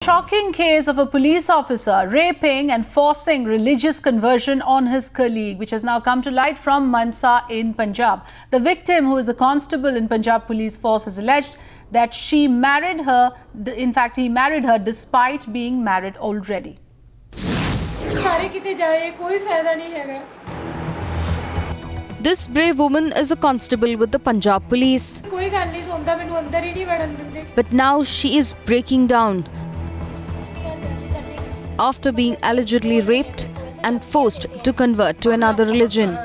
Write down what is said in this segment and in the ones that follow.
shocking case of a police officer raping and forcing religious conversion on his colleague, which has now come to light from Mansa in Punjab. The victim, who is a constable in Punjab Police Force, has alleged that she married her. In fact, he married her despite being married already. This brave woman is a constable with the Punjab Police. But now she is breaking down after being allegedly raped and forced to convert to another religion.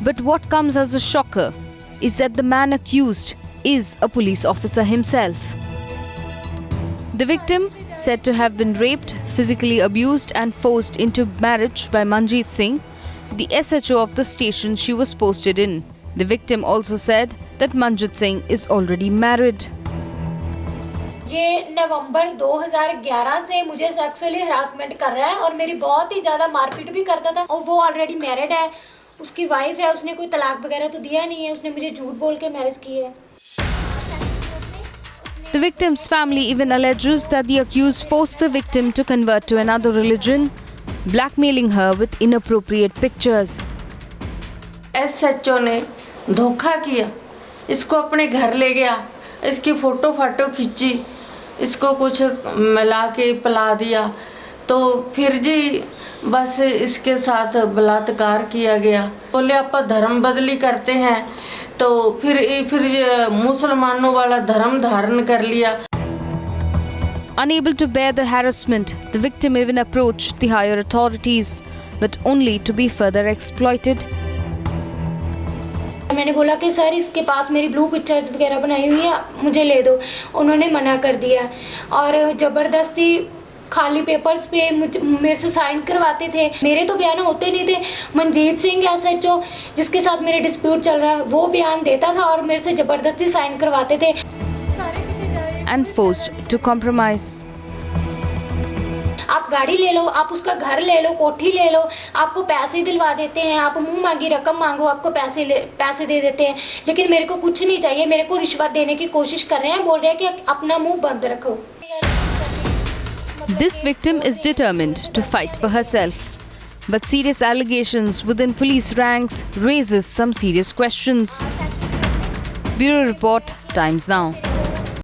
But what comes as a shocker is that the man accused is a police officer himself. The victim, said to have been raped, physically abused and forced into marriage by Manjeet Singh, the SHO of the station she was posted in. The victim also said that Manjeet Singh is already married. ये नवंबर 2011 से मुझे sexually harassment कर रहा है और मेरी बहुत ही ज़्यादा मारपीट भी करता था और वो ऑलरेडी मैरिड है, उसकी वाइफ है, उसने कोई तलाक वगैरह तो दिया नहीं है, उसने मुझे झूठ बोल के मैरिज की है. The victim's family even alleges that the accused forced the victim to convert to another religion, blackmailing her with inappropriate pictures. SHO ने धोखा किया, इसको अपने घर ले गया, इसकी फोटो खींची, इसको कुछ मिला के पिला दिया, तो फिर जी बस इसके साथ बलात्कार किया गया. बोले आप धर्म बदली करते हैं, तो फिर मुसलमानों वाला धर्म धारण कर लिया. Unable to bear the harassment, the victim even approached the higher authorities, but only to be further exploited. मैंने बोला कि सर इसके पास मेरी ब्लू पिक्चर्स वगैरह बनाई हुई है, मुझे ले दो. उन्होंने मना कर दिया और ज़बरदस्ती खाली पेपर्स पे मेरे से साइन करवाते थे. मेरे तो बयान होते नहीं थे. मनजीत सिंह SHO जिसके साथ मेरे डिस्प्यूट चल रहा है, वो बयान देता था और मेरे से ज़बरदस्ती साइन करवाते थे. And forced to compromise. आप गाड़ी ले लो, आप उसका घर ले लो, कोठी ले लो, आपको पैसे दिलवा देते हैं, आप मुंह मांगी रकम मांगो, आपको पैसे दे देते हैं, लेकिन मेरे को कुछ नहीं चाहिए. मेरे को रिश्वत देने की कोशिश कर रहे हैं, बोल रहे हैं कि अपना मुंह बंद रखो. This victim is determined to fight for herself, but serious allegations within police ranks raises some serious questions. Bureau Report, Times Now.